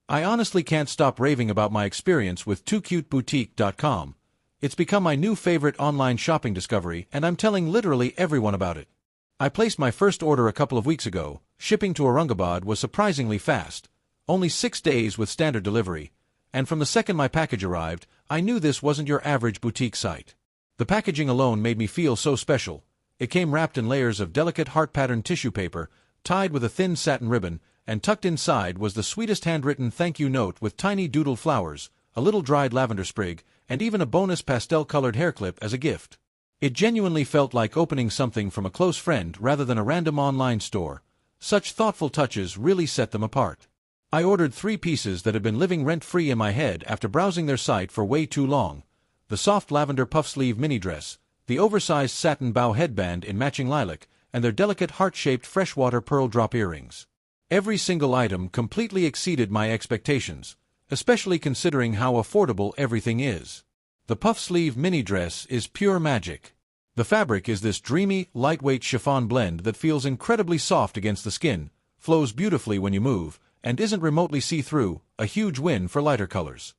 I honestly can't stop raving about my experience with TooCuteBoutique.com. It's become my new favorite online shopping discovery, and I'm telling literally everyone about it. I placed my first order a couple of weeks ago. Shipping to Aurangabad was surprisingly fast, only 6 days with standard delivery, and from the second my package arrived, I knew this wasn't your average boutique site. The packaging alone made me feel so special. It came wrapped in layers of delicate heart-patterned tissue paper, tied with a thin satin ribbon, and tucked inside was the sweetest handwritten thank you note with tiny doodled flowers, a little dried lavender sprig, and even a bonus pastel-colored hairclip as a gift. It genuinely felt like opening something from a close friend rather than a random online store. Such thoughtful touches really set them apart. I ordered 3 pieces that had been living rent-free in my head after browsing their site for way too long. The soft lavender puff sleeve mini dress, the oversized satin bow headband in matching lilac, and their delicate heart-shaped freshwater pearl drop earrings. Every single item completely exceeded my expectations, especially considering how affordable everything is. The puff sleeve mini dress is pure magic. The fabric is this dreamy, lightweight chiffon blend that feels incredibly soft against the skin, flows beautifully when you move, and isn't remotely see-through, a huge win for lighter colors.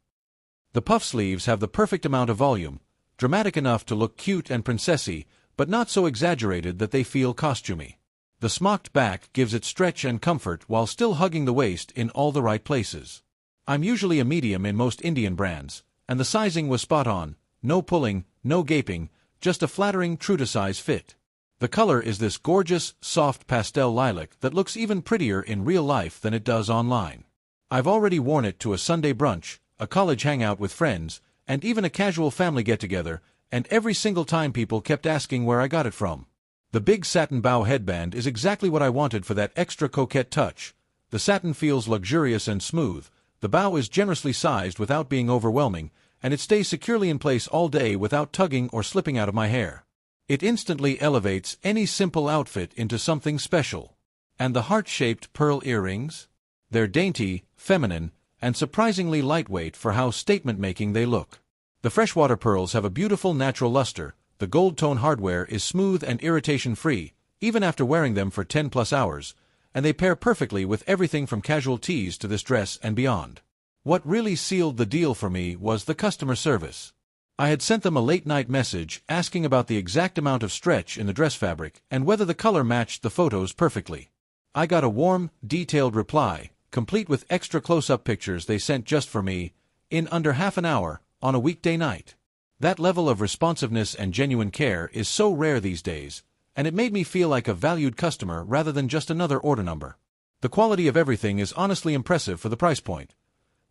The puff sleeves have the perfect amount of volume, dramatic enough to look cute and princessy, but not so exaggerated that they feel costumey. The smocked back gives it stretch and comfort while still hugging the waist in all the right places. I'm usually a medium in most Indian brands, and the sizing was spot on, no pulling, no gaping, just a flattering true-to-size fit. The color is this gorgeous, soft pastel lilac that looks even prettier in real life than it does online. I've already worn it to a Sunday brunch, a college hangout with friends, and even a casual family get-together, and every single time people kept asking where I got it from. The big satin bow headband is exactly what I wanted for that extra coquette touch. The satin feels luxurious and smooth, the bow is generously sized without being overwhelming, and it stays securely in place all day without tugging or slipping out of my hair. It instantly elevates any simple outfit into something special. And the heart-shaped pearl earrings? They're dainty, feminine, and surprisingly lightweight for how statement-making they look. The freshwater pearls have a beautiful natural luster, the gold-tone hardware is smooth and irritation-free, even after wearing them for 10+ hours, and they pair perfectly with everything from casual tees to this dress and beyond. What really sealed the deal for me was the customer service. I had sent them a late-night message asking about the exact amount of stretch in the dress fabric and whether the color matched the photos perfectly. I got a warm, detailed reply, complete with extra close-up pictures they sent just for me, in under half an hour, on a weekday night. That level of responsiveness and genuine care is so rare these days, and it made me feel like a valued customer rather than just another order number. The quality of everything is honestly impressive for the price point.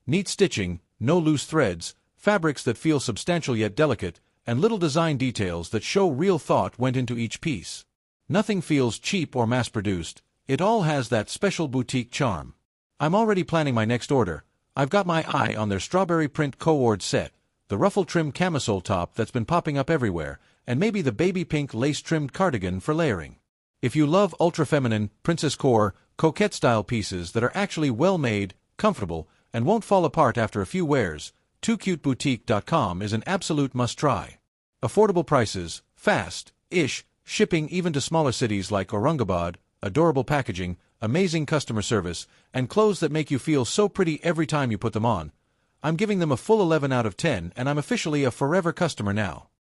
Neat stitching, no loose threads, fabrics that feel substantial yet delicate, and little design details that show real thought went into each piece. Nothing feels cheap or mass-produced, it all has that special boutique charm. I'm already planning my next order. I've got my eye on their strawberry print cord set, the ruffle-trimmed camisole top that's been popping up everywhere, and maybe the baby pink lace-trimmed cardigan for layering. If you love ultra-feminine, princess core, coquette-style pieces that are actually well-made, comfortable, and won't fall apart after a few wears, TooCuteBoutique.com is an absolute must-try. Affordable prices, fast-ish, shipping even to smaller cities like Aurangabad, adorable packaging, amazing customer service, and clothes that make you feel so pretty every time you put them on. I'm giving them a full 11 out of 10, and I'm officially a forever customer now.